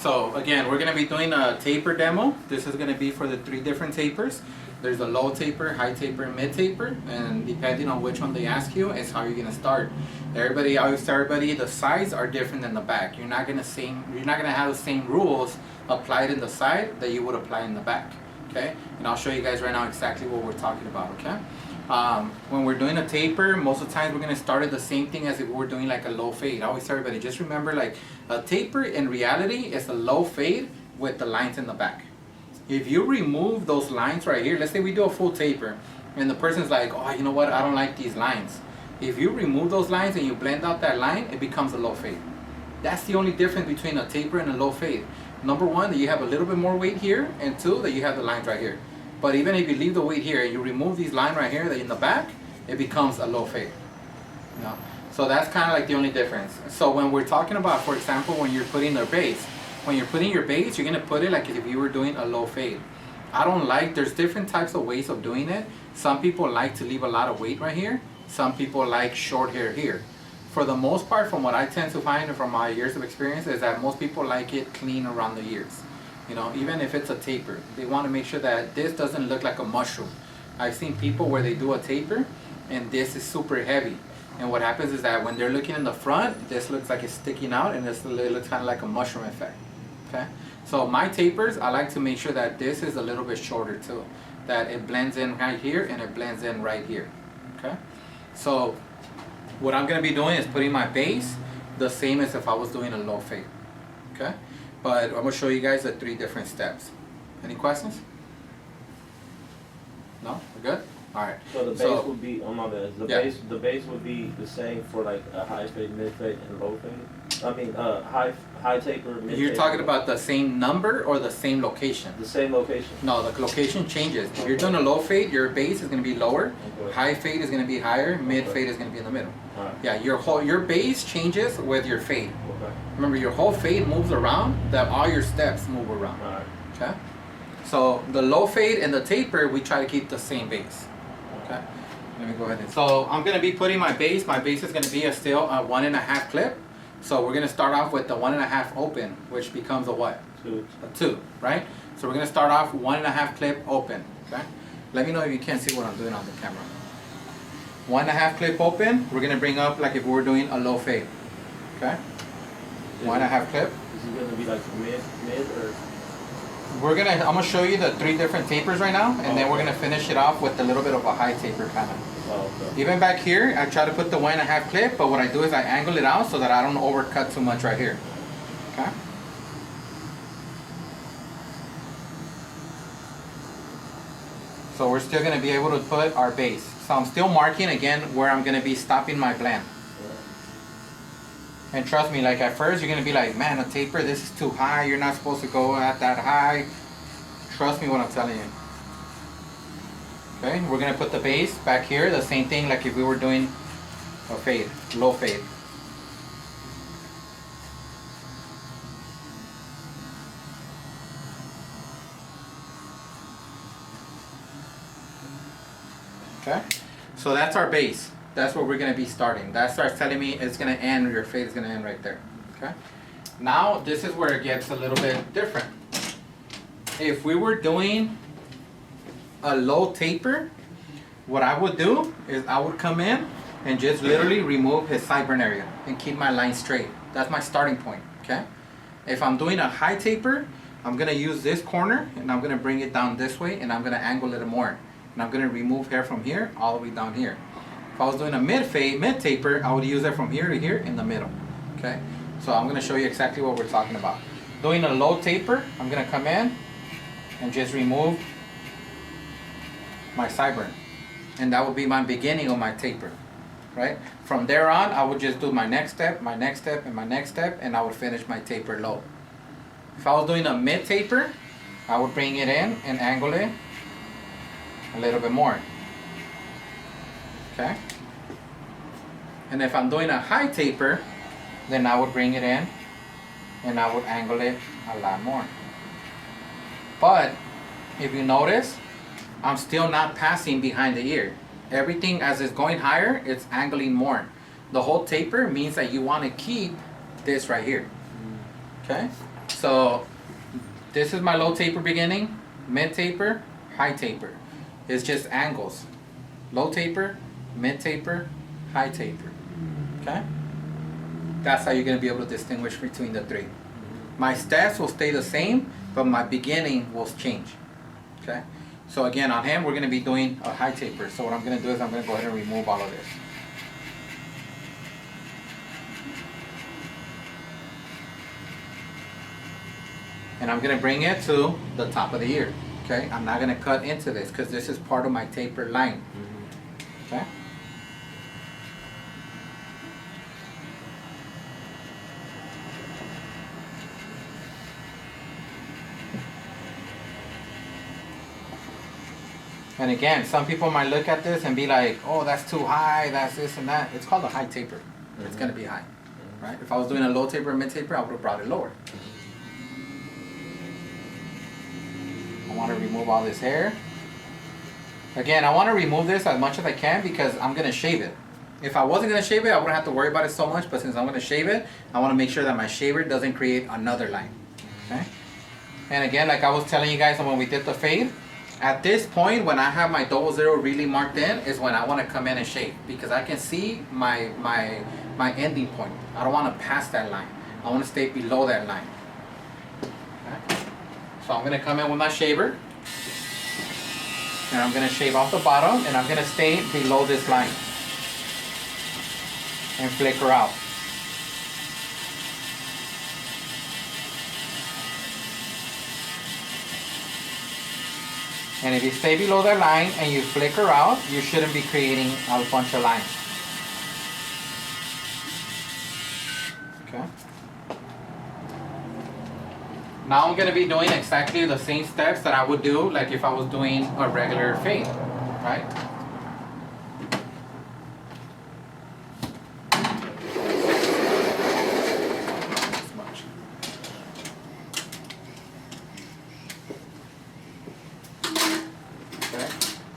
So again, we're going to be doing a taper demo. This is going to be for the 3 different tapers. There's a low taper, high taper, and mid taper, and depending on which one they ask you is how you're going to start. Everybody, I always tell everybody, the sides are different than the back. You're not going to have the same rules applied in the side that you would apply in the back. Okay, and I'll show you guys right now exactly what we're talking about. Okay, when we're doing a taper, most of the times we're going to start at the same thing as if we were doing like a low fade. I always tell everybody, just remember, like a taper in reality is a low fade with the lines in the back. If you remove those lines right here, let's say we do a full taper and the person's like, oh, you know what, I don't like these lines. If you remove those lines and you blend out that line, it becomes a low fade. That's the only difference between a taper and a low fade. Number one, that you have a little bit more weight here, and 2, that you have the lines right here. But even if you leave the weight here and you remove these lines right here, that in the back, it becomes a low fade. You know? So that's kind of like the only difference. So when we're talking about, for example, when you're putting the base, when you're putting your base, you're going to put it like if you were doing a low fade. There's different types of ways of doing it. Some people like to leave a lot of weight right here. Some people like short hair here. For the most part, from what I tend to find from my years of experience, is that most people like it clean around the ears. You know, even if it's a taper, they want to make sure that this doesn't look like a mushroom. I've seen people where they do a taper and this is super heavy. And what happens is that when they're looking in the front, this looks like it's sticking out and it looks kind of like a mushroom effect. Okay? So my tapers, I like to make sure that this is a little bit shorter too. That it blends in right here and it blends in right here. Okay? So what I'm going to be doing is putting my base the same as if I was doing a low fade. Okay? But I'm going to show you guys the 3 different steps. Any questions? No? We're good? Alright. So the base would be, oh my bad, the base would be the same for like a high fade, mid fade, and low fade? I mean, high taper, mid taper. You're talking about the same number or the same location? The same location. No, the location changes. If you're doing a low fade, your base is going to be lower. Okay. High fade is going to be higher. Mid fade is going to be in the middle. Right. Yeah, your base changes with your fade. Okay. Remember, your whole fade moves around. That all your steps move around. Right. Okay. So the low fade and the taper, we try to keep the same base. Okay. Let me go ahead and. So I'm going to be putting my base. My base is going to be a 1.5 clip. So we're going to start off with the 1.5 open, which becomes a what? 2. A 2, right? So we're going to start off 1.5 clip open. Okay. Let me know if you can't see what I'm doing on the camera. 1.5 clip open. We're going to bring up like if we were doing a low fade. Okay. 1.5 clip. Is it going to be like mid or? I'm gonna show you the 3 different tapers right now, and then we're gonna finish it off with a little bit of a high taper kind of. Oh, okay. Even back here, I try to put the 1.5 clip, but what I do is I angle it out so that I don't overcut too much right here. Okay. So we're still gonna be able to put our base. So I'm still marking again where I'm gonna be stopping my blend. And trust me, like at first you're going to be like, man, a taper, this is too high. You're not supposed to go at that high. Trust me what I'm telling you. Okay, we're going to put the base back here. The same thing like if we were doing a fade, low fade. Okay, so that's our base. That's where we're going to be starting. That starts telling me it's going to end, your fade is going to end right there. Okay. Now this is where it gets a little bit different. If we were doing a low taper, what I would do is I would come in and just literally remove his sideburn area and keep my line straight. That's my starting point. Okay. If I'm doing a high taper, I'm going to use this corner and I'm going to bring it down this way and I'm going to angle a little more. And I'm going to remove hair from here all the way down here. If I was doing a mid taper, I would use it from here to here in the middle. Okay, so I'm going to show you exactly what we're talking about. Doing a low taper, I'm going to come in and just remove my sideburn, and that would be my beginning of my taper. Right? From there on, I would just do my next step, my next step, and my next step, and I would finish my taper low. If I was doing a mid taper, I would bring it in and angle it a little bit more. Okay. And if I'm doing a high taper, then I would bring it in and I would angle it a lot more. But if you notice, I'm still not passing behind the ear. Everything as it's going higher, it's angling more. The whole taper means that you want to keep this right here. Okay? So this is my low taper beginning, mid taper, high taper. It's just angles. Low taper, mid taper, high taper. Okay? That's how you're going to be able to distinguish between the three. My steps will stay the same, but my beginning will change. Okay? So again, on him, we're going to be doing a high taper. So what I'm going to do is I'm going to go ahead and remove all of this. And I'm going to bring it to the top of the ear. Okay? I'm not going to cut into this because this is part of my taper line. Okay? And again, some people might look at this and be like, oh, that's too high, that's this and that. It's called a high taper. It's going to be high. Right? If I was doing a low taper or mid taper, I would have brought it lower. I want to remove all this hair. Again, I want to remove this as much as I can because I'm going to shave it. If I wasn't going to shave it, I wouldn't have to worry about it so much. But since I'm going to shave it, I want to make sure that my shaver doesn't create another line. Okay? And again, like I was telling you guys when we did the fade, at this point, when I have my 00 really marked in, is when I want to come in and shave because I can see my ending point. I don't want to pass that line. I want to stay below that line. Okay? So I'm going to come in with my shaver, and I'm going to shave off the bottom, and I'm going to stay below this line and flicker out. And if you stay below that line and you flicker out, you shouldn't be creating a bunch of lines. Okay. Now I'm going to be doing exactly the same steps that I would do like if I was doing a regular fade, right?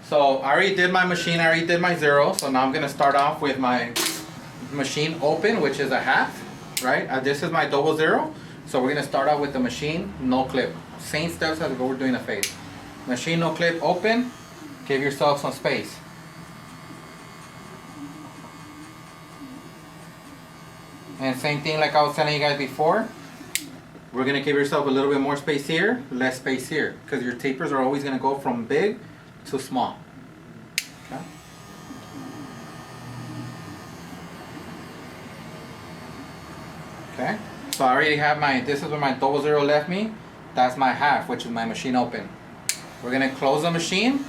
So I already did my machine, I already did my 0, so now I'm going to start off with my machine open, which is a half, right? This is my 00, so we're going to start out with the machine no clip. Same steps as if we're doing a fade. Machine no clip open, give yourself some space. And same thing like I was telling you guys before, we're going to give yourself a little bit more space here, less space here, because your tapers are always going to go from big to small. Okay. Okay. So I already have my, this is where my 00 left me. That's my half, which is my machine open. We're going to close the machine.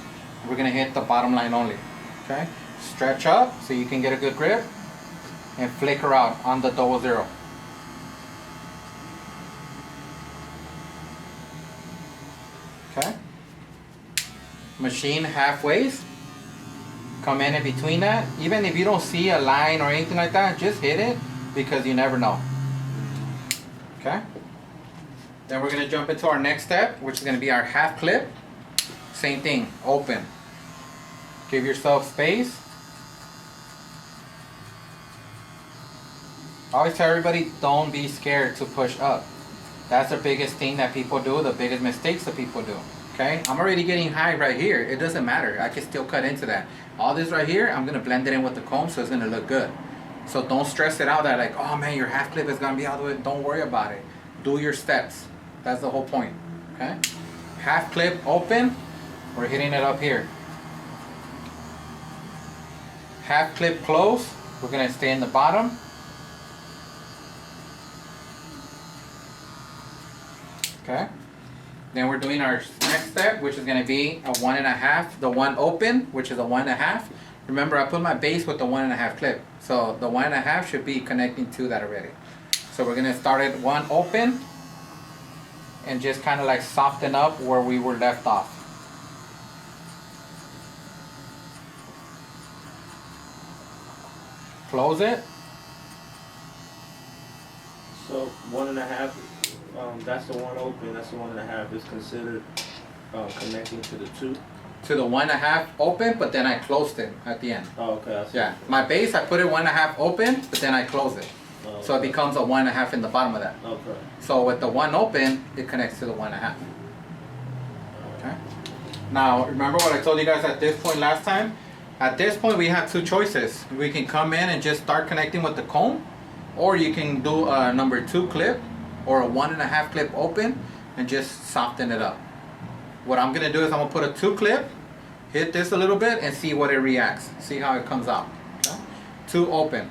We're going to hit the bottom line only. Okay. Stretch up so you can get a good grip and flicker out on the 00. Okay. Machine halfways, come in between that. Even if you don't see a line or anything like that, just hit it because you never know. Okay. Then we're going to jump into our next step, which is going to be our half clip. Same thing, open. Give yourself space. I always tell everybody, don't be scared to push up. That's the biggest thing that people do, the biggest mistakes that people do. Okay, I'm already getting high right here. It doesn't matter. I can still cut into that. All this right here, I'm going to blend it in with the comb so it's going to look good. So don't stress it out that like, oh man, your half clip is going to be all the way. Don't worry about it. Do your steps. That's the whole point. Okay, half clip open. We're hitting it up here. Half clip close. We're going to stay in the bottom. Okay. Then we're doing our next step, which is going to be a 1.5, the one open, which is a 1.5. Remember, I put my base with the 1.5 clip. So the 1.5 should be connecting to that already. So we're going to start at one open and just kind of like soften up where we were left off. Close it. So 1.5. That's the one open, that's the 1.5 is considered connecting to the 2? To the 1.5 open, but then I closed it at the end. Oh, okay, I see. Yeah, my base, I put it 1.5 open, but then I closed it. Oh, So it becomes a 1.5 in the bottom of that. Okay. So with the one open, it connects to the 1.5. Okay. Now remember what I told you guys at this point last time? At this point we have two choices. We can come in and just start connecting with the comb, or you can do a number 2 clip or a 1.5 clip open and just soften it up. What I'm gonna do is I'm gonna put a 2 clip, hit this a little bit and see what it reacts. See how it comes out. Okay? 2 open.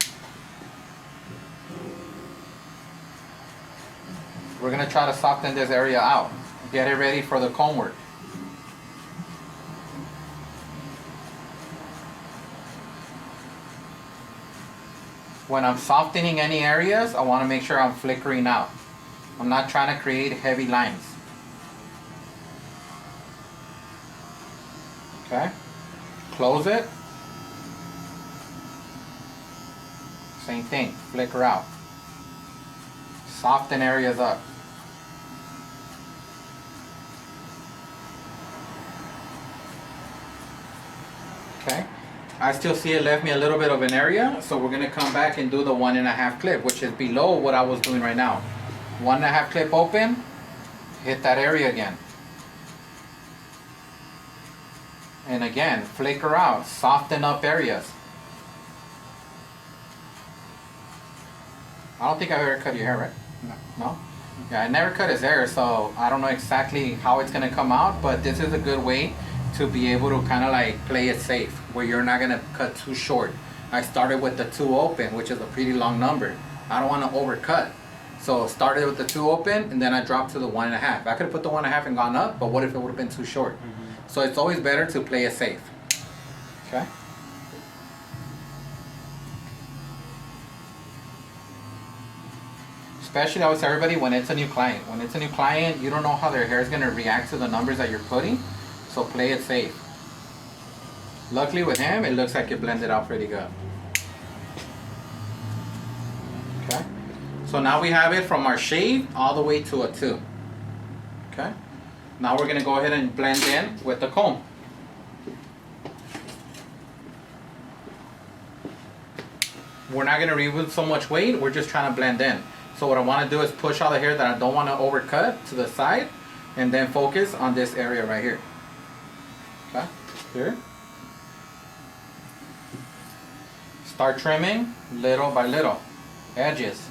We're gonna try to soften this area out. Get it ready for the comb work. When I'm softening any areas, I wanna make sure I'm flickering out. I'm not trying to create heavy lines. Okay? Close it. Same thing, flicker out. Soften areas up. Okay? I still see it left me a little bit of an area, so we're gonna come back and do the 1.5 clip, which is below what I was doing right now. 1.5 clip open, hit that area again. And again, flicker out, soften up areas. I don't think I've ever cut your hair, right? No? Yeah, I never cut his hair, so I don't know exactly how it's gonna come out, but this is a good way to be able to kind of like play it safe, where you're not gonna cut too short. I started with the 2 open, which is a pretty long number. I don't wanna overcut. So started with the 2 open, and then I dropped to the 1.5. I could have put the 1.5 and gone up, but what if it would have been too short? So it's always better to play it safe. Okay? Especially, I would say everybody, when it's a new client. When it's a new client, you don't know how their hair is going to react to the numbers that you're putting. So play it safe. Luckily with him, it looks like it blended out pretty good. Okay? So now we have it from our shade all the way to a 2. Okay? Now we're going to go ahead and blend in with the comb. We're not going to remove so much weight, we're just trying to blend in. So what I want to do is push all the hair that I don't want to overcut to the side, and then focus on this area right here. Okay, here. Start trimming little by little, edges.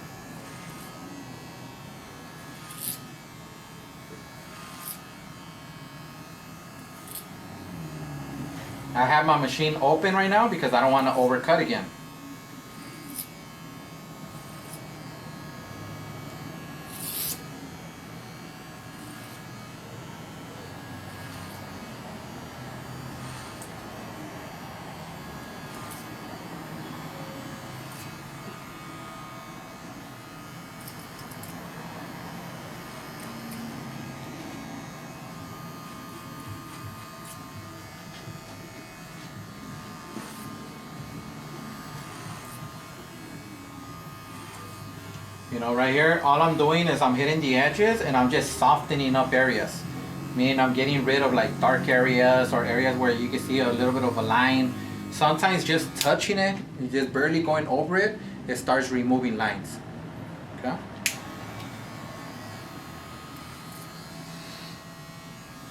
I have my machine open right now because I don't want to overcut again. You know, right here, all I'm doing is I'm hitting the edges and I'm just softening up areas. Meaning I'm getting rid of like dark areas or areas where you can see a little bit of a line. Sometimes just touching it, just barely going over it, it starts removing lines. Okay?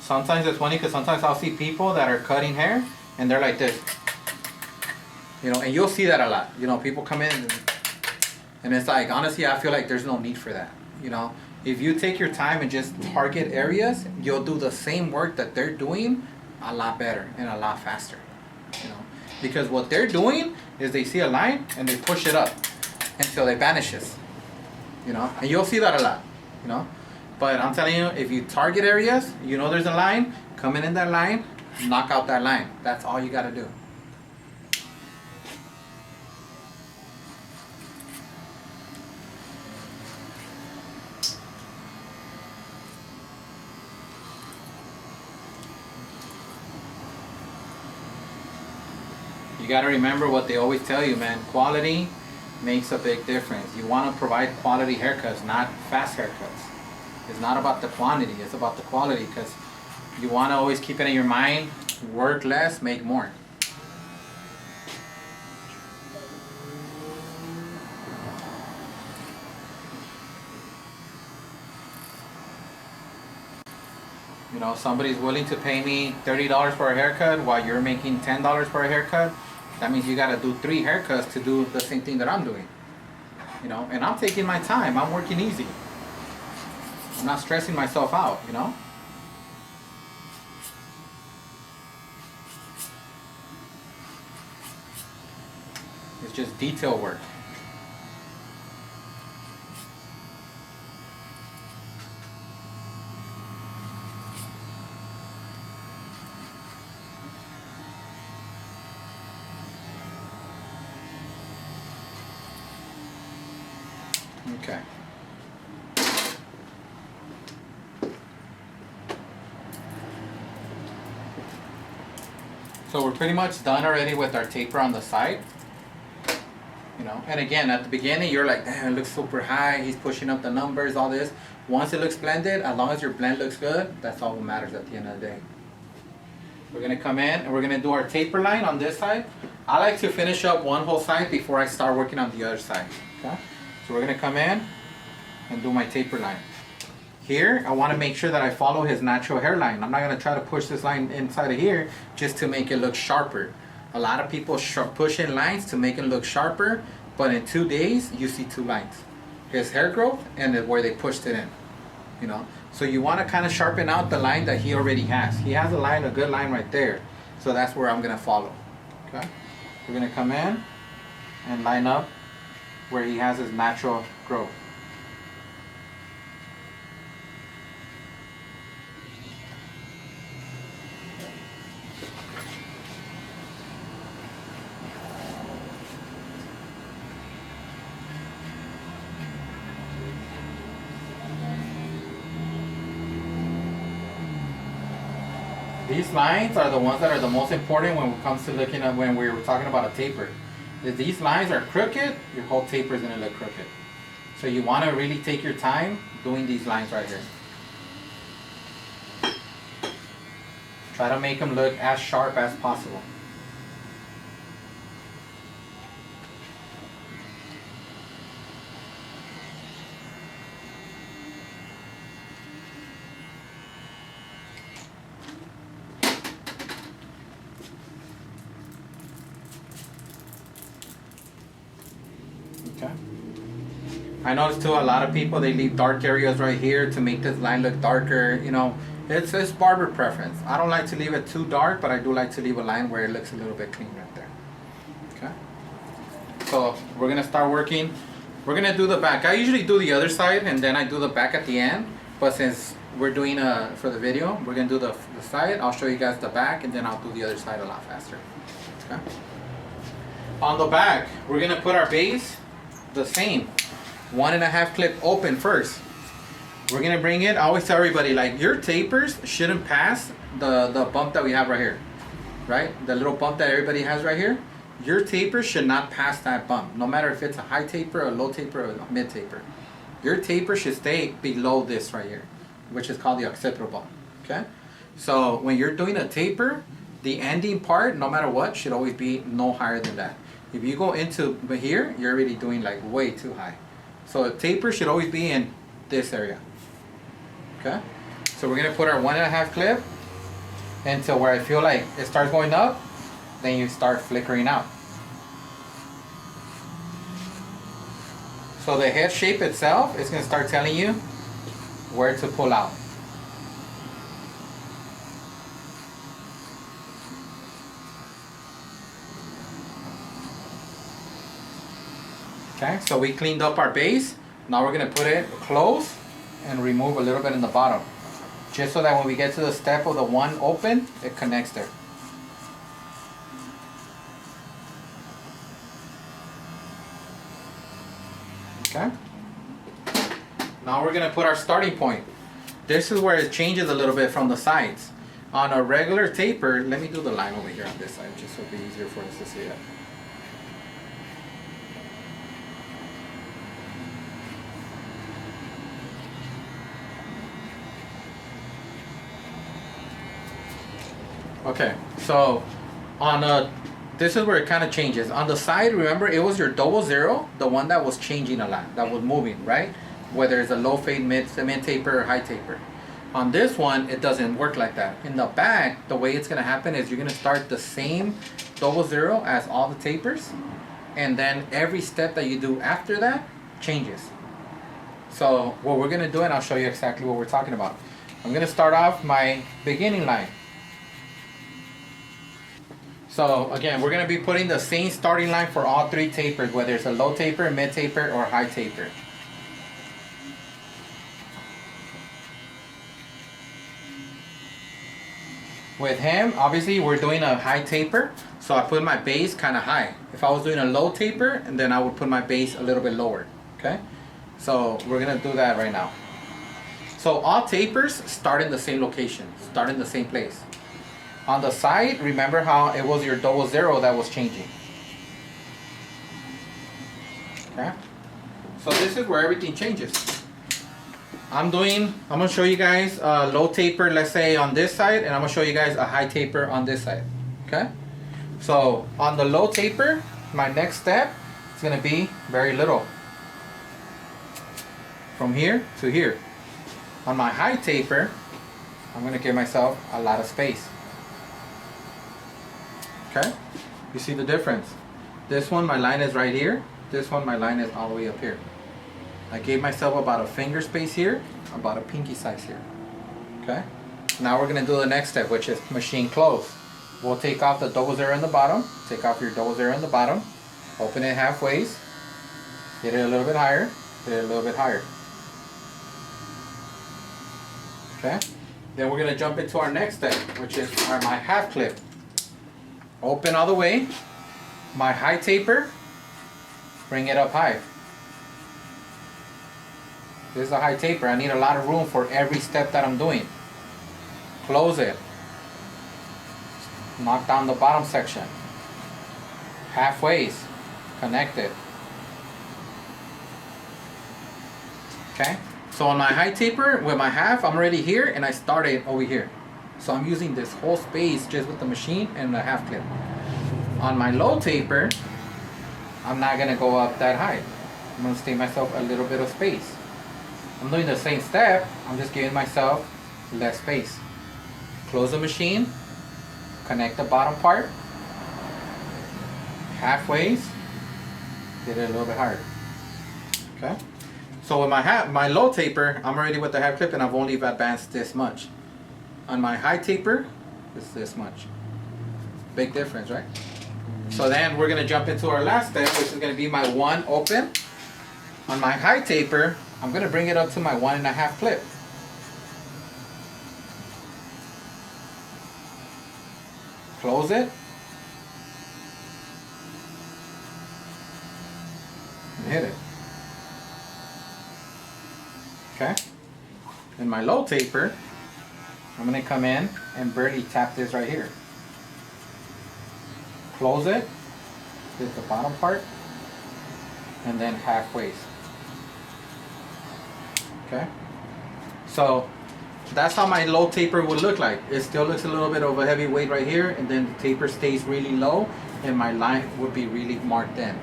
Sometimes it's funny because sometimes I'll see people that are cutting hair and they're like this. You know, and you'll see that a lot. You know, people come in and it's like, honestly, I feel like there's no need for that. You know, if you take your time and just target areas, you'll do the same work that they're doing a lot better and a lot faster. You know, because what they're doing is they see a line and they push it up until it vanishes. You know, and you'll see that a lot. You know, but I'm telling you, if you target areas, you know there's a line, come in that line, knock out that line. That's all you got to do. You got to remember what they always tell you, man. Quality makes a big difference. You want to provide quality haircuts, not fast haircuts. It's not about the quantity, it's about the quality, because you want to always keep it in your mind, work less, make more. You know, somebody's willing to pay me $30 for a haircut while you're making $10 for a haircut. That means you gotta do 3 haircuts to do the same thing that I'm doing. You know, and I'm taking my time. I'm working easy. I'm not stressing myself out, you know? It's just detail work. Okay. So we're pretty much done already with our taper on the side. You know, and again, at the beginning, you're like, damn, it looks super high. He's pushing up the numbers, all this. Once it looks blended, as long as your blend looks good, that's all that matters at the end of the day. We're gonna come in and we're gonna do our taper line on this side. I like to finish up one whole side before I start working on the other side. Okay? So we're gonna come in and do my taper line. Here, I wanna make sure that I follow his natural hairline. I'm not gonna try to push this line inside of here just to make it look sharper. A lot of people push in lines to make it look sharper, but in 2 days, you see 2 lines. His hair growth and where they pushed it in, you know? So you wanna kinda sharpen out the line that he already has. He has a line, a good line right there. So that's where I'm gonna follow, okay? We're gonna come in and line up where he has his natural growth. These lines are the ones that are the most important when it comes to looking at when we're talking about a taper. If these lines are crooked, your whole taper is going to look crooked. So you want to really take your time doing these lines right here. Try to make them look as sharp as possible. Okay. I noticed too, a lot of people, they leave dark areas right here to make this line look darker. You know, it's barber preference. I don't like to leave it too dark, but I do like to leave a line where it looks a little bit clean right there. Okay. So we're gonna start working. We're gonna do the back. I usually do the other side and then I do the back at the end. But since we're doing for the video, we're gonna do the side. I'll show you guys the back and then I'll do the other side a lot faster. Okay. On the back, we're gonna put our base the same. 1.5 clip open first. We're gonna bring it. I always tell everybody, like, your tapers shouldn't pass the bump that we have right here, right? The little bump that everybody has right here. Your taper should not pass that bump, no matter if it's a high taper, a low taper, or a mid taper. Your taper should stay below this right here, which is called the occipital bump. Okay. So when you're doing a taper, the ending part, no matter what, should always be no higher than that. If you go into here, you're already doing like way too high. So a taper should always be in this area. Okay? So we're gonna put our 1.5 clip until where I feel like it starts going up, then you start flickering out. So the head shape itself is gonna start telling you where to pull out. Okay, so we cleaned up our base. Now we're gonna put it close and remove a little bit in the bottom. Just so that when we get to the step of the one open, it connects there. Okay. Now we're gonna put our starting point. This is where it changes a little bit from the sides. On a regular taper, let me do the line over here on this side, just so it'll be easier for us to see it. Okay, so on this is where it kind of changes. On the side, remember, it was your double zero, the one that was changing a lot, that was moving, right? Whether it's a low fade, mid taper, or high taper. On this one, it doesn't work like that. In the back, the way it's gonna happen is you're gonna start the same 00 as all the tapers, and then every step that you do after that changes. So what we're gonna do, and I'll show you exactly what we're talking about. I'm gonna start off my beginning line. So again, we're gonna be putting the same starting line for all three tapers, whether it's a low taper, mid taper, or high taper. With him, obviously we're doing a high taper, so I put my base kind of high. If I was doing a low taper, and then I would put my base a little bit lower, okay? So we're gonna do that right now. So all tapers start in the same location, start in the same place. On the side, remember how it was your 00 that was changing. Okay? So this is where everything changes. I'm gonna show you guys a low taper, let's say on this side, and I'm gonna show you guys a high taper on this side. Okay? So on the low taper, my next step is gonna be very little. From here to here. On my high taper, I'm gonna give myself a lot of space. Okay? You see the difference? This one, my line is right here. This one, my line is all the way up here. I gave myself about a finger space here, about a pinky size here. Okay? Now we're gonna do the next step, which is machine close. We'll take off the 00 in the bottom, take off your 00 in the bottom, open it halfway, get it a little bit higher, get it a little bit higher. Okay? Then we're gonna jump into our next step, which is my half clip. Open all the way, my high taper, bring it up high. This is a high taper. I need a lot of room for every step that I'm doing. Close it. Knock down the bottom section. Halfway, connect it. Okay? So on my high taper, with my half, I'm already here and I started over here. So I'm using this whole space just with the machine and the half clip. On my low taper, I'm not gonna go up that high. I'm gonna stay myself a little bit of space. I'm doing the same step, I'm just giving myself less space. Close the machine, connect the bottom part, halfway, get it a little bit higher. Okay? So with my low taper, I'm already with the half clip and I've only advanced this much. On my high taper, it's this much. Big difference, right? So then we're gonna jump into our last step, which is gonna be my 1 open. On my high taper, I'm gonna bring it up to my 1.5 clip. Close it. And hit it. Okay? In my low taper, I'm gonna come in and barely tap this right here. Close it, hit the bottom part, and then halfway. Okay? So that's how my low taper would look like. It still looks a little bit of a heavy weight right here, and then the taper stays really low, and my line would be really marked in,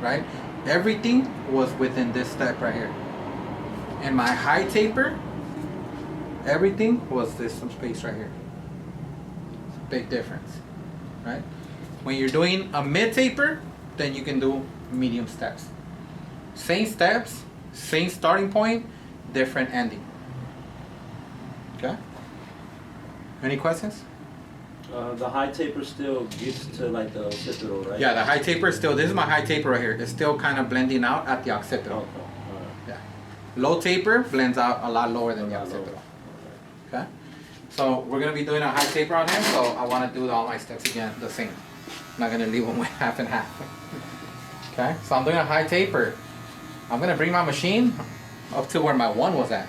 right? Everything was within this step right here. And my high taper, everything was this some space right here. It's a big difference, right? When you're doing a mid taper, then you can do medium steps. Same steps, same starting point, different ending. Okay? Any questions? The high taper still gets to like the occipital, right? Yeah, the high taper still, this is my high taper right here. It's still kind of blending out at the occipital. Okay. Yeah. Low taper blends out a lot lower than the occipital. Okay? So we're going to be doing a high taper on him, so I want to do all my steps again the same. I'm not going to leave them with half and half. Okay? So I'm doing a high taper. I'm going to bring my machine up to where my 1 was at.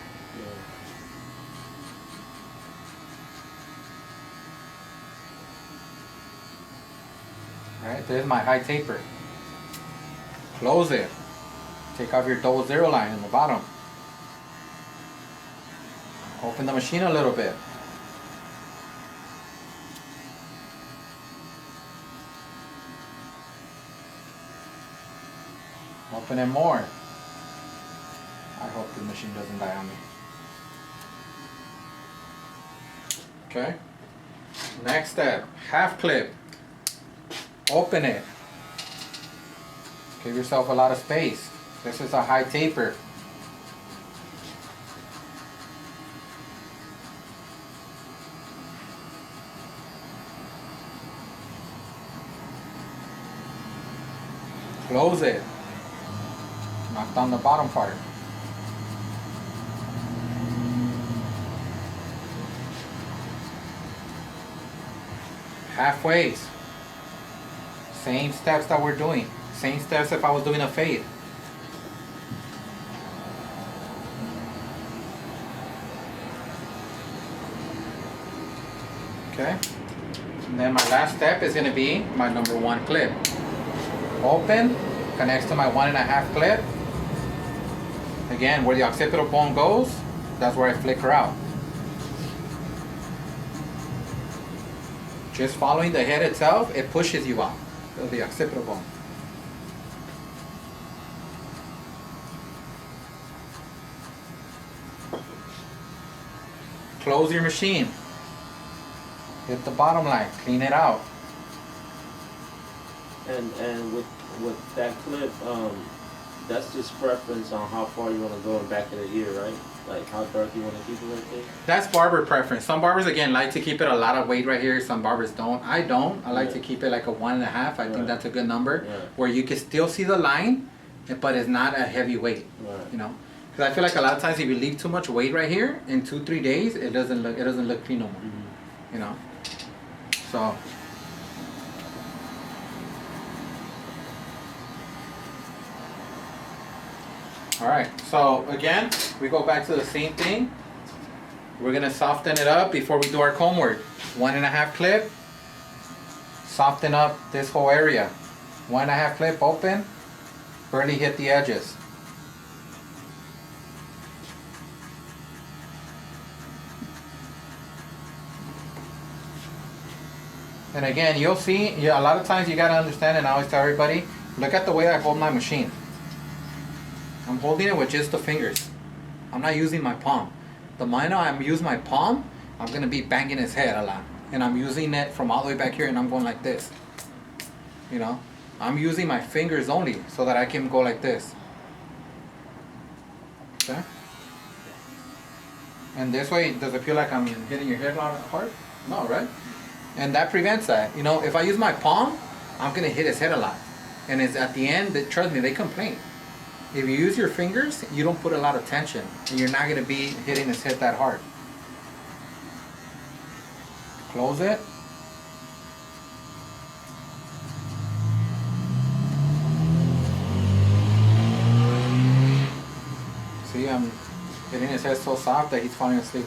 Alright, there's my high taper. Close it. Take off your 00 line in the bottom. Open the machine a little bit. Open it more. I hope the machine doesn't die on me. Okay. Next step, half clip. Open it. Give yourself a lot of space. This is a high taper. Close it. Knock down the bottom part. Halfways. Same steps that we're doing. Same steps if I was doing a fade. Okay. And then my last step is going to be my number 1 clip. Open, connects to my 1.5 clip. Again, where the occipital bone goes, that's where I flicker out. Just following the head itself, it pushes you out of the occipital bone. Close your machine. Hit the bottom line, clean it out. And with that clip, that's just preference on how far you want to go in back of the ear, right? Like how dark you want to keep it right there? That's barber preference. Some barbers, again, like to keep it a lot of weight right here. Some barbers don't. I don't. I like to keep it like a 1.5. I think that's a good number. Where you can still see the line, but it's not a heavy weight. You know? Because I feel like a lot of times if you leave too much weight right here, in 2-3 days, it doesn't look clean no more. You know? So... Alright, so again, we go back to the same thing. We're going to soften it up before we do our comb work. 1.5 clip, soften up this whole area. 1.5 clip open, barely hit the edges. And again, you'll see, a lot of times you got to understand, and I always tell everybody, look at the way I hold my machine. I'm holding it with just the fingers. I'm not using my palm. The minute I'm using my palm, I'm going to be banging his head a lot. And I'm using it from all the way back here and I'm going like this. You know? I'm using my fingers only so that I can go like this. Okay? And this way, does it feel like I'm hitting your head hard? No, right? And that prevents that. You know, if I use my palm, I'm going to hit his head a lot. And it's at the end, trust me, they complain. If you use your fingers, you don't put a lot of tension, and you're not going to be hitting his head that hard. Close it. See, I'm hitting his head so soft that he's falling asleep.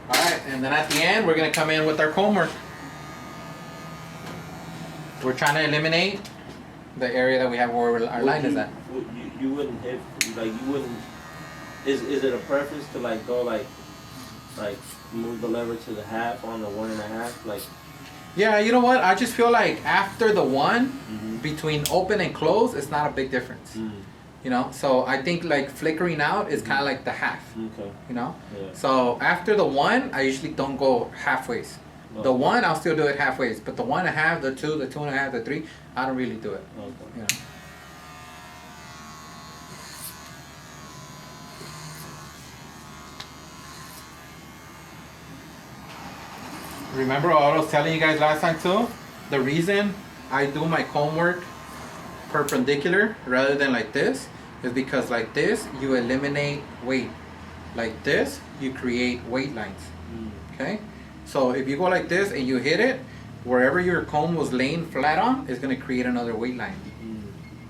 Alright, and then at the end, we're going to come in with our comb work. We're trying to eliminate the area that we have where our line is at. You wouldn't hit, like you wouldn't, is it a preference to like go like move the lever to the half on the 1.5? Like. Yeah, you know what? I just feel like after the 1, between open and close, it's not a big difference. You know, so I think like flickering out is kind of like the half. Okay. You know? Yeah. So after the 1, I usually don't go halfways. The 1, I'll still do it halfways, but the 1.5, the 2, the 2.5, the 3, I don't really do it. Okay. You know. Remember what I was telling you guys last time too? The reason I do my comb work perpendicular rather than like this is because like this, you eliminate weight. Like this, you create weight lines. Okay? So if you go like this and you hit it, wherever your comb was laying flat on, it's going to create another weight line.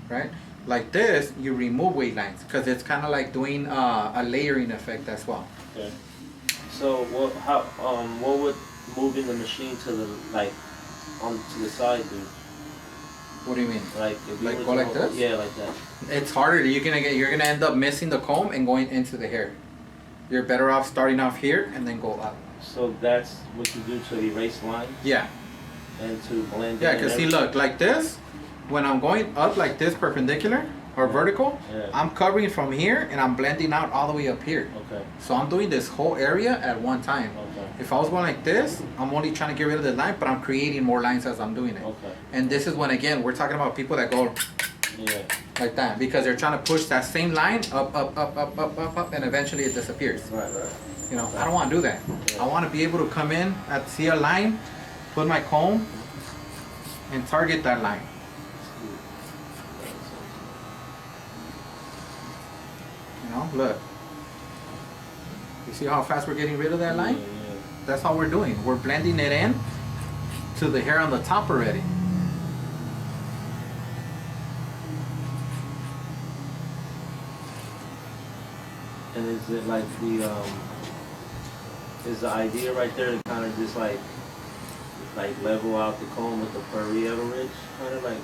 Right? Like this, you remove weight lines because it's kind of like doing a layering effect as well. Okay. So what would moving the machine to the to the side do? What do you mean? Like if you go like this? Yeah, like that. It's harder. You're gonna end up missing the comb and going into the hair. You're better off starting off here and then go up. So that's what you do to erase lines? Yeah. And to blend Yeah, because see, look, like this, when I'm going up like this perpendicular, or vertical, Yeah. I'm covering from here and I'm blending out all the way up here. Okay. So I'm doing this whole area at one time. Okay. If I was going like this, I'm only trying to get rid of the line, but I'm creating more lines as I'm doing it. Okay. And this is when, again, we're talking about people that go Yeah. like that because they're trying to push that same line up, and eventually it disappears. Right. You know, I don't want to do that. I want to be able to come in and see a line, put my comb, and target that line. You know, look. You see how fast we're getting rid of that line? Yeah. That's all we're doing. We're blending it in to the hair on the top already. And is it like is the idea right there to kind of just like level out the comb with the parietal ridge, kind of like?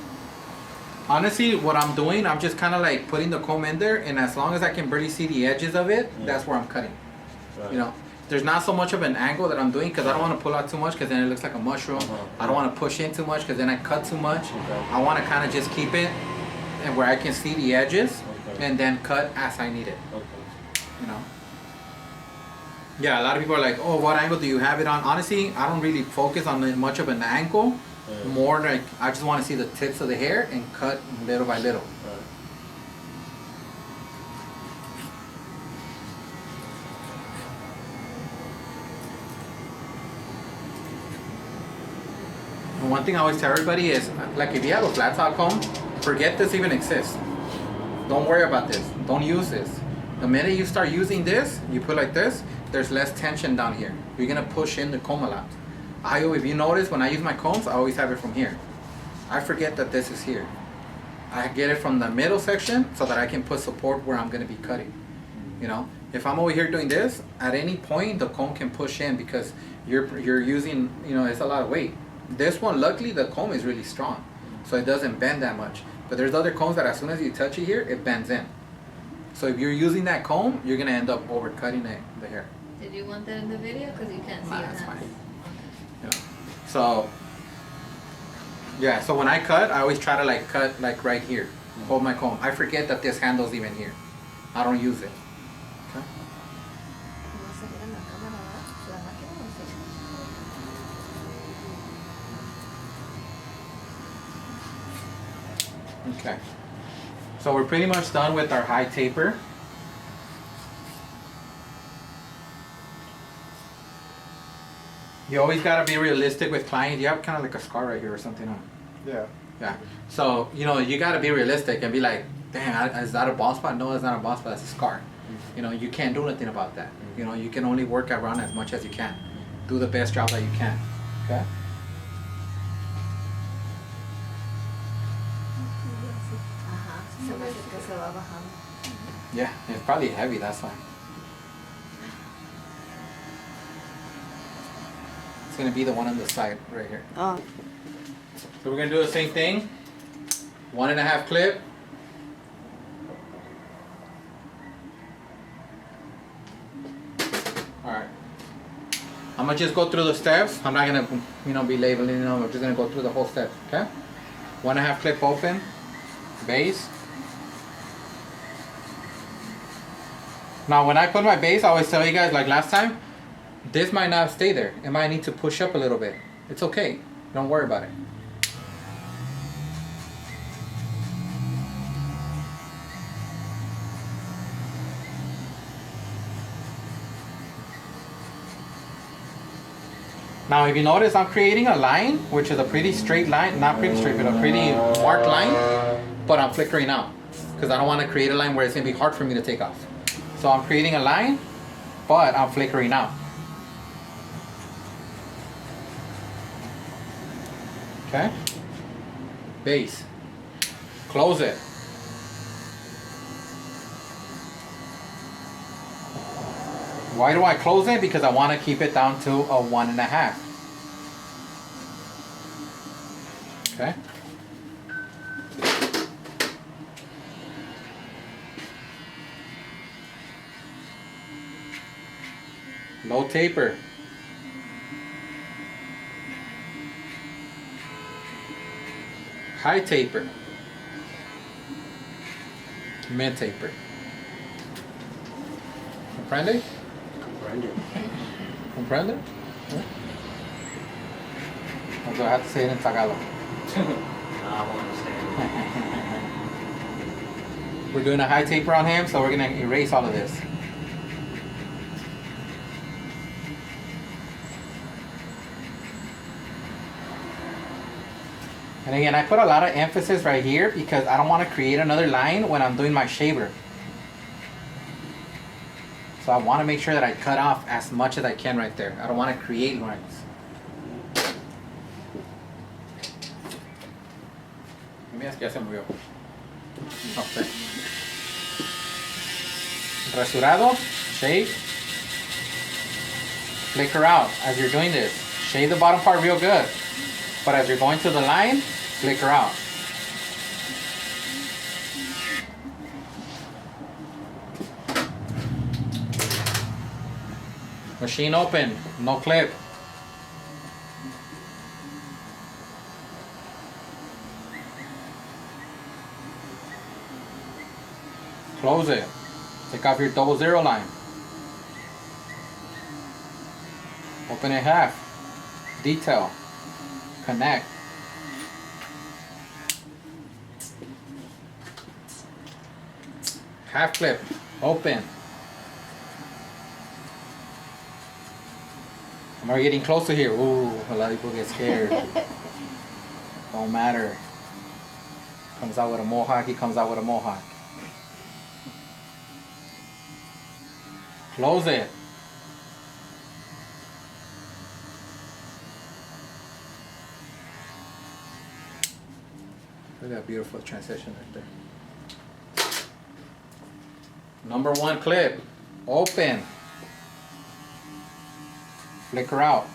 Honestly, what I'm doing, I'm just kind of like putting the comb in there, and as long as I can barely see the edges of it, that's where I'm cutting. Right. You know, there's not so much of an angle that I'm doing because I don't want to pull out too much because then it looks like a mushroom. I don't want to push in too much because then I cut too much. Okay. I want to kind of just keep it and where I can see the edges Okay. and then cut as I need it. Okay. You know. Yeah, a lot of people are like, oh, what angle do you have it on? Honestly, I don't really focus on much of an angle. Yeah. More like I just want to see the tips of the hair and cut little by little. Right. And one thing I always tell everybody is, like, if you have a flat top comb, forget this even exists. Don't worry about this. Don't use this. The minute you start using this, you put like this, there's less tension down here. You're gonna push in the comb a lot. If you notice, when I use my combs, I always have it from here. I forget that this is here. I get it from the middle section so that I can put support where I'm gonna be cutting. You know, if I'm over here doing this, at any point the comb can push in because you're using, you know, it's a lot of weight. This one, luckily, the comb is really strong, so it doesn't bend that much. But there's other combs that as soon as you touch it here, it bends in. So if you're using that comb, you're gonna end up overcutting the hair. Did you want that in the video? Because you can't see Nah, your that's hands. fine. You know, so yeah, so when I cut, I always try to like cut like right here. Hold my comb. I forget that this handle's even here. I don't use it. Okay. ¿Va a salir en la cámara, la máquina o sí? Okay. So we're pretty much done with our high taper. You always gotta be realistic with clients. You have kind of like a scar right here or something, huh? Yeah. Yeah. So, you know, you gotta be realistic and be like, dang, is that a bald spot? No, it's not a bald spot, it's a scar. You know, you can't do nothing about that. You know, you can only work around as much as you can. Do the best job that you can. Okay? Ajá, se me hace que se va bajando. Yeah, it's probably heavy, that's why. It's gonna be the one on the side right here. Oh. So we're gonna do the same thing. 1.5 clip. Alright. I'm gonna just go through the steps. I'm not gonna, you know, be labeling them. I'm just gonna go through the whole steps, okay? 1.5 clip open, base. Now when I put my base, I always tell you guys, like last time, this might not stay there. It might need to push up a little bit. It's okay. Don't worry about it. Now if you notice, I'm creating a line, which is a pretty straight line, not pretty straight, but a pretty marked line, but I'm flickering out because I don't want to create a line where it's going to be hard for me to take off. So I'm creating a line, but I'm flickering out. Okay? Base. Close it. Why do I close it? Because I want to keep it down to a 1.5. Okay? Low taper. High taper. mid taper. Comprende? Comprende? Huh? Also I have to say it in Tagalog. I won't understand. We're doing a high taper on him, so we're gonna erase all of this. And again, I put a lot of emphasis right here because I don't want to create another line when I'm doing my shaver. So I want to make sure that I cut off as much as I can right there. I don't want to create lines. Let me ask you something real. Okay. Rasurado, shave, flicker out as you're doing this. Shave the bottom part real good. But as you're going to the line, flicker out. Machine open, no clip. Close it. Take off your 00 line. Open it half. Detail. Connect. Half clip. Open. I'm already getting closer here. Ooh, a lot of people get scared. Don't matter. Comes out with a mohawk, he comes out with a mohawk. Close it. Look at that beautiful transition right there. Number 1 clip. Open. Flicker out.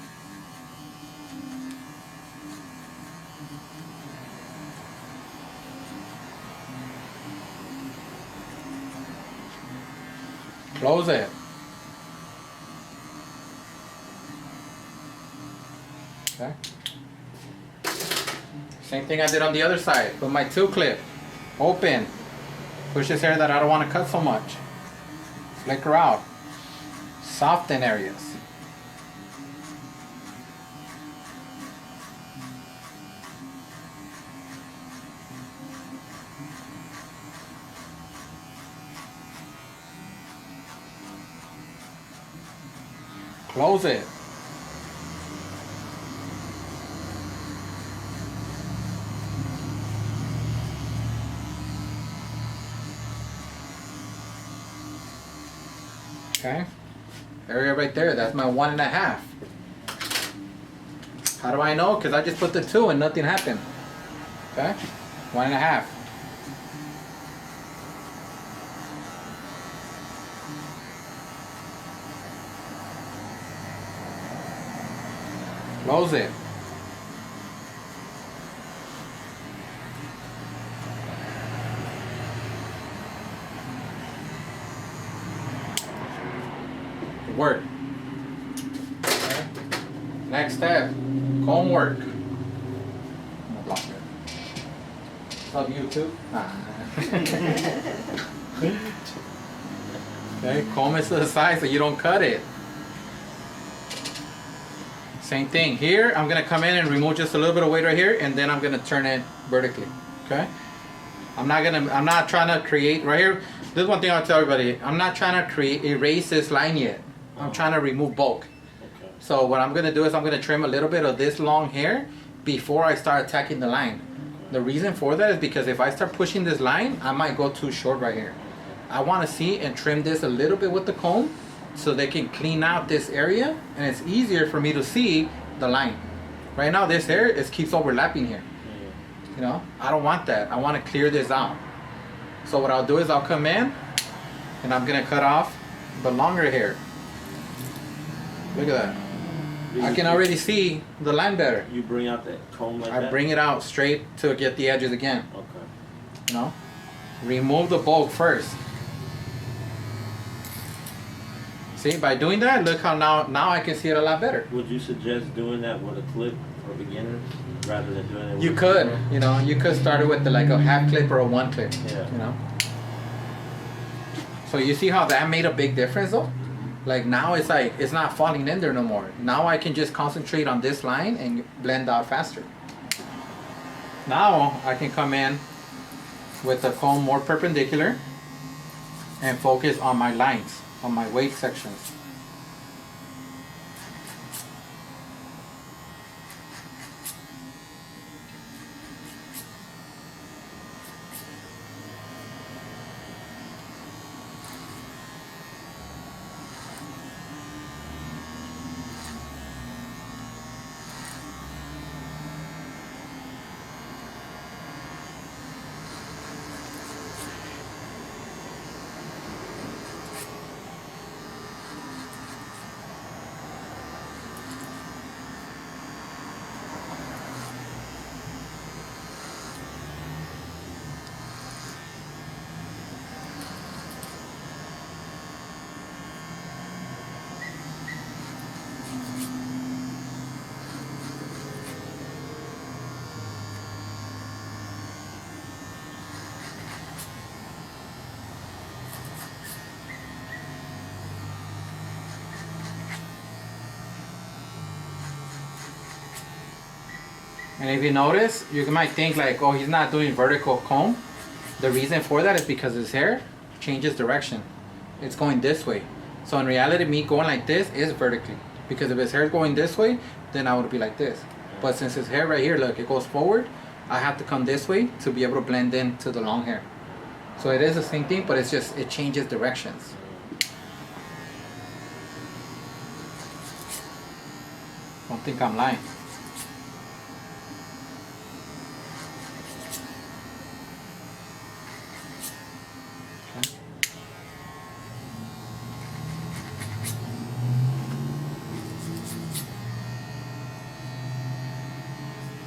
Close it. Okay. Same thing I did on the other side with my 2 clip. Open. Push this area that I don't want to cut so much. Flicker out. Soften areas. Close it. Okay, area right there, that's my 1.5. How do I know? Because I just put the 2 and nothing happened. Okay, 1.5. Close it. Work. Okay. Next step, comb work. I'm gonna block it. What's up, YouTube? Okay, comb it to the side so you don't cut it. Same thing here. I'm gonna come in and remove just a little bit of weight right here, and then I'm gonna turn it vertically. Okay. I'm not trying to create right here. This is one thing I'll tell everybody. I'm not trying to erase this line yet. I'm trying to remove bulk. Okay. So what I'm gonna do is I'm gonna trim a little bit of this long hair before I start attacking the line. The reason for that is because if I start pushing this line, I might go too short right here. I want to see and trim this a little bit with the comb so they can clean out this area and it's easier for me to see the line. Right now this hair keeps overlapping here. You know, I don't want that. I want to clear this out. So what I'll do is I'll come in and I'm gonna cut off the longer hair. Look at that. I can already see the line better. You bring out that comb like that? I bring it out straight to get the edges again. Okay. You know? Remove the bulk first. See, by doing that, look how now I can see it a lot better. Would you suggest doing that with a clip for beginners rather than doing it with You could, you know, you could start it with like a half clip or a 1 clip. Yeah. You know? So you see how that made a big difference though? Like now it's like, it's not falling in there no more. Now I can just concentrate on this line and blend out faster. Now I can come in with the comb more perpendicular and focus on my lines, on my weight sections. And if you notice, you might think like, oh, he's not doing vertical comb. The reason for that is because his hair changes direction. It's going this way. So in reality, me going like this is vertically. Because if his hair is going this way, then I would be like this. But since his hair right here, look, it goes forward, I have to come this way to be able to blend in to the long hair. So it is the same thing, but it's just, it changes directions. Don't think I'm lying.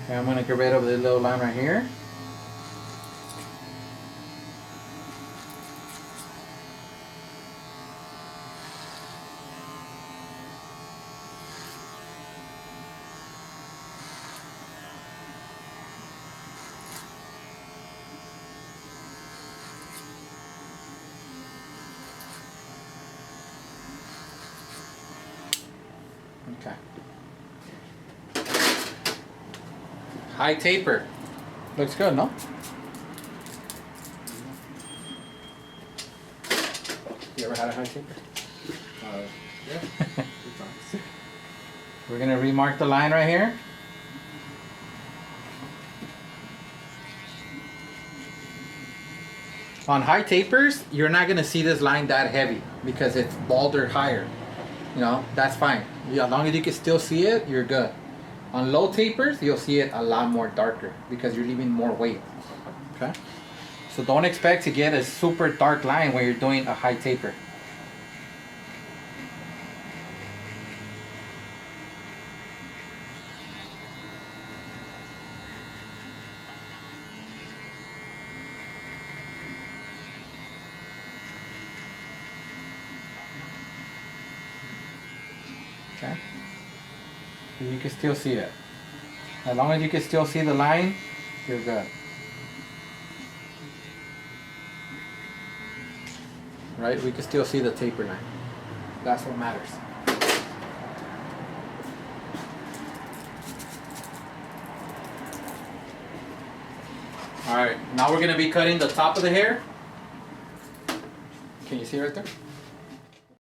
Okay, I'm going to get rid of this little line right here. Okay. High taper. Looks good, no? You ever had a high taper? Yeah. We're gonna remark the line right here. On high tapers, you're not gonna see this line that heavy because it's balder higher. You know, that's fine. As long as you can still see it, you're good. On low tapers, you'll see it a lot more darker because you're leaving more weight. Okay? So don't expect to get a super dark line when you're doing a high taper. Okay? You can still see it. As long as you can still see the line, you're good. Right? We can still see the taper line. That's what matters. Alright, now we're going to be cutting the top of the hair. Can you see right there?